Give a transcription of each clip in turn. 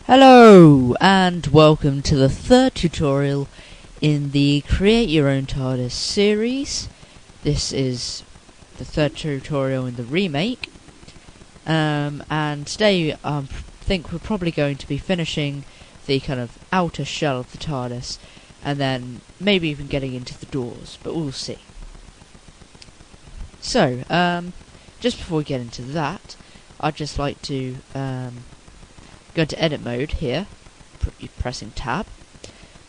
Hello and welcome to the third tutorial in the Create Your Own Tardis series. This is the third tutorial in the remake, and today I think we're probably going to be finishing the kind of outer shell of the Tardis and then maybe even getting into the doors, but we'll see. So, just before we get into that, I'd just like to go into edit mode here, pressing tab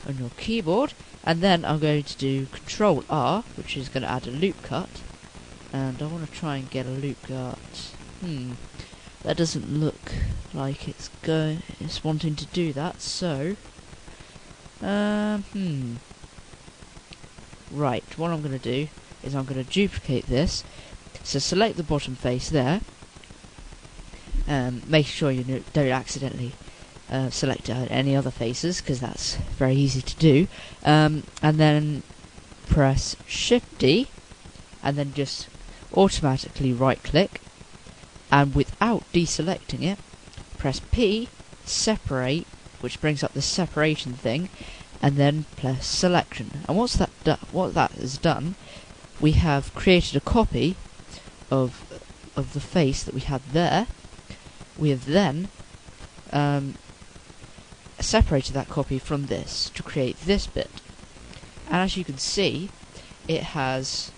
on your keyboard, and then I'm going to do Control R, which is going to add a loop cut, and I want to try and get a loop cut. That doesn't look like it's wanting to do that, so right, what I'm going to do is I'm going to duplicate this, so select the bottom face there. Make sure you don't accidentally select any other faces, because that's very easy to do, and then press Shift D and then just automatically right click, and without deselecting it press P, separate, which brings up the separation thing, and then press selection. And what that has done, we have created a copy of the face that we had there. We have then separated that copy from this to create this bit, and as you can see, it has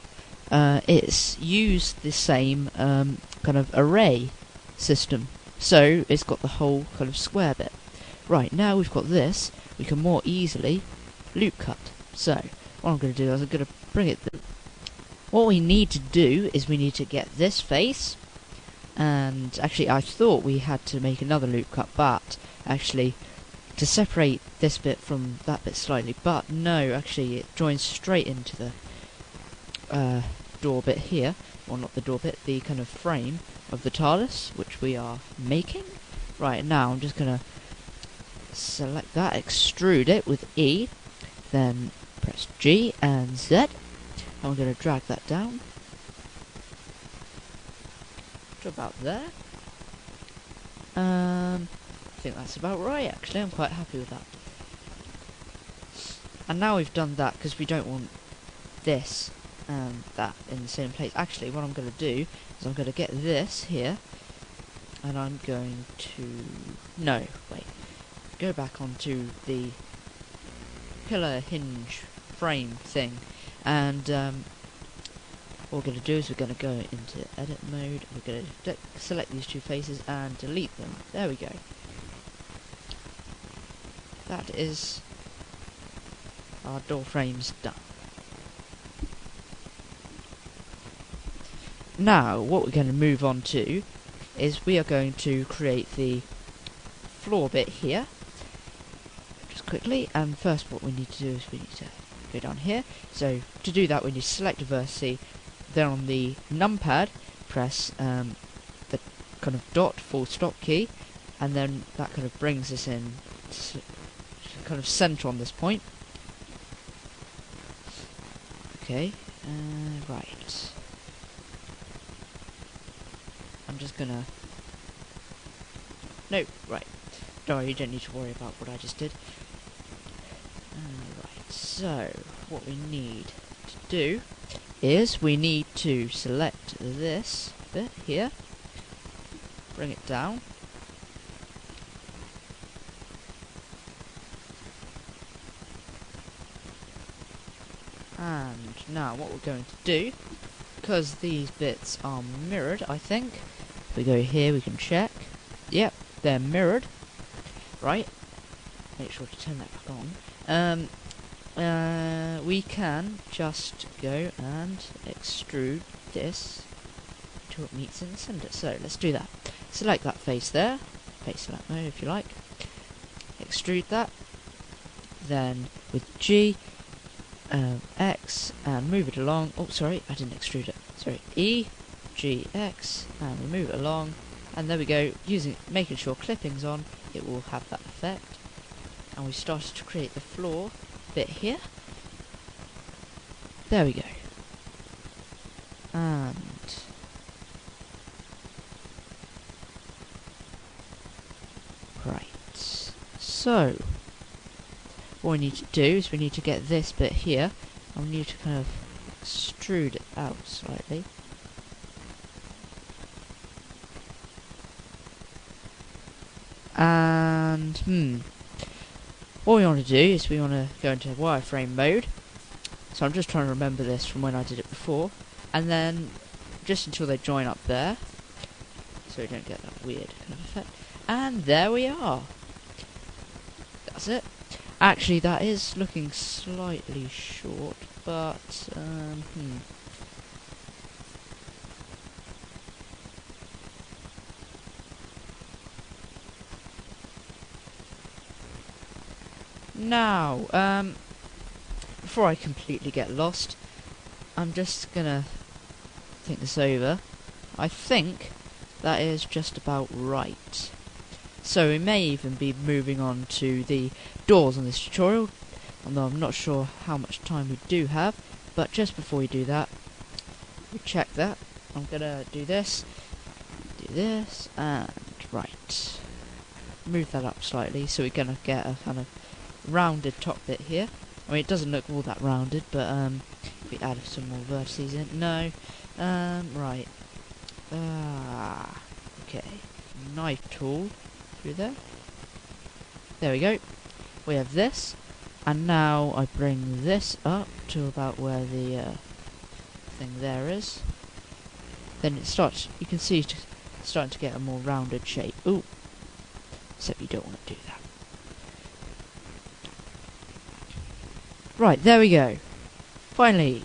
it's used the same kind of array system, so it's got the whole kind of square bit. Right, now we've got this, we can more easily loop cut. So what I'm going to do is I'm going to bring it. What we need to do is we need to get this face. And actually I thought we had to make another loop cut, but actually to separate this bit from that bit slightly, but no, actually it joins straight into the door bit here, or not the door bit, the kind of frame of the TARDIS, which we are making. Right, now I'm just going to select that, extrude it with E, then press G and Z, and I'm going to drag that down about there. I think that's about right, actually. I'm quite happy with that. And now we've done that, because we don't want this and that in the same place. Actually, what I'm going to do is I'm going to get this here, and I'm going to go back onto the pillar hinge frame thing, and what we're going to do is we're going to go into edit mode, we're going to select these two faces and delete them. There we go. That is our door frames done. Now what we're going to move on to is we are going to create the floor bit here, just quickly, and first what we need to do is we need to go down here. So to do that we need to select a vertice. Then on the numpad, press the kind of dot full stop key, and then that kind of brings us in to kind of center on this point. Okay, right. I'm just gonna. No, right. Don't, you don't need to worry about what I just did. Right. So what we need to do is we need to select this bit here, bring it down, and now what we're going to do, because these bits are mirrored, I think, if we go here we can check, yep, they're mirrored, right, make sure to turn that back on. We can just go and extrude this until it meets in the center. So let's do that. Select that face there, face select mode if you like. Extrude that. Then with G, X, and move it along. Oh, sorry, I didn't extrude it. Sorry, E, G, X, and we move it along. And there we go. Making sure clipping's on, it will have that effect. And we started to create the floor bit here. There we go. And right. So, what we need to do is we need to get this bit here, and we need to kind of extrude it out slightly. And, what we want to do is we want to go into wireframe mode. So I'm just trying to remember this from when I did it before. And then, just until they join up there, so we don't get that weird kind of effect. And there we are. That's it. Actually, that is looking slightly short, but, Now, before I completely get lost, I'm just gonna think this over. I think that is just about right. So we may even be moving on to the doors on this tutorial, although I'm not sure how much time we do have. But just before we do that, we check that. I'm gonna do this, and right. Move that up slightly, so we're gonna get a kind of rounded top bit here. I mean, it doesn't look all that rounded, but if we add some more vertices in, no, right. Okay, knife tool through there. There we go. We have this, and now I bring this up to about where the thing there is. Then it starts. You can see it's starting to get a more rounded shape. Ooh, except you don't want to do that. Right, there we go. Finally,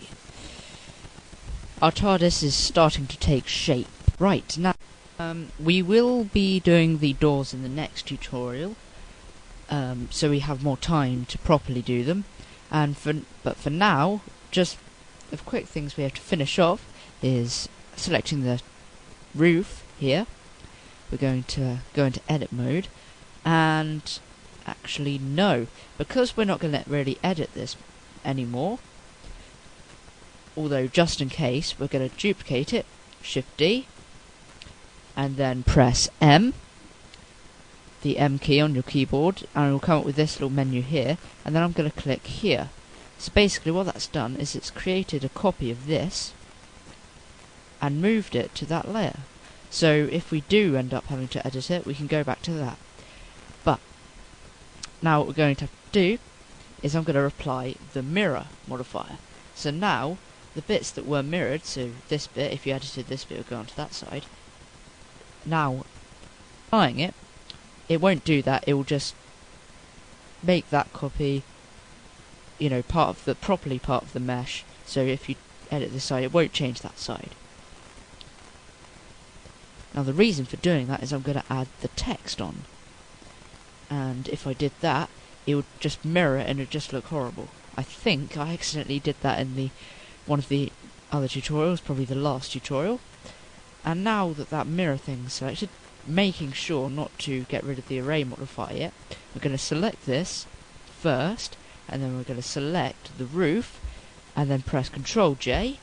our TARDIS is starting to take shape. Right, now, we will be doing the doors in the next tutorial, so we have more time to properly do them. But for now, just the quick things we have to finish off is selecting the roof here. We're going to go into edit mode, and actually no, because we're not going to really edit this anymore, although just in case, we're going to duplicate it, Shift D, and then press M, the M key on your keyboard, and it will come up with this little menu here, and then I'm going to click here. So basically what that's done is it's created a copy of this and moved it to that layer. So if we do end up having to edit it, we can go back to that. But now what we're going to have to do is I'm going to apply the mirror modifier. So now the bits that were mirrored, so this bit, if you edited this bit, it would go onto that side. Now, applying it, it won't do that. It will just make that copy, you know, properly part of the mesh. So if you edit this side, it won't change that side. Now the reason for doing that is I'm going to add the text on. And if I did that, it would just mirror it and it would just look horrible. I think I accidentally did that in one of the other tutorials, probably the last tutorial. And now that that mirror thing's selected, making sure not to get rid of the array modifier yet, we're going to select this first, and then we're going to select the roof, and then press Ctrl J.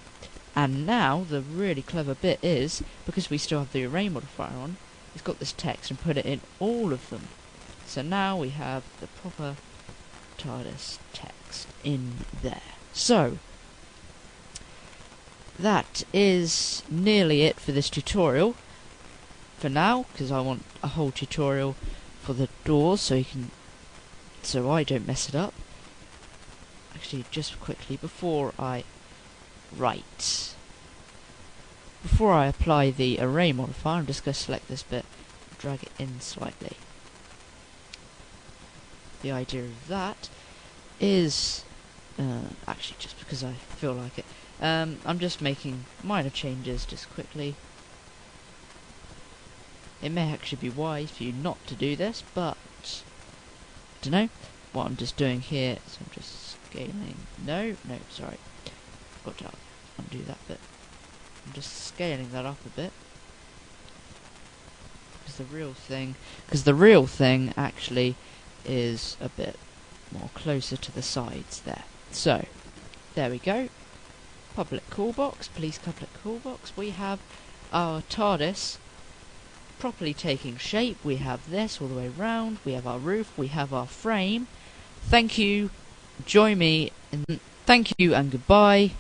And now the really clever bit is, because we still have the array modifier on, it's got this text and put it in all of them. So now we have the proper TARDIS text in there. So, that is nearly it for this tutorial. For now, because I want a whole tutorial for the doors so I don't mess it up. Actually, just quickly, before I apply the array modifier, I'm just going to select this bit, drag it in slightly. The idea of that is, actually just because I feel like it, I'm just making minor changes just quickly. It may actually be wise for you not to do this, but I don't know. What I'm just doing here is I'm just scaling. No, sorry. Got to undo that bit. I'm just scaling that up a bit. Because the real thing actually is a bit more closer to the sides there. So, there we go. Public call box, police public call box. We have our TARDIS properly taking shape. We have this all the way round, we have our roof, we have our frame. Thank you, join me, and thank you and goodbye.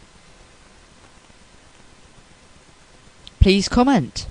Please comment.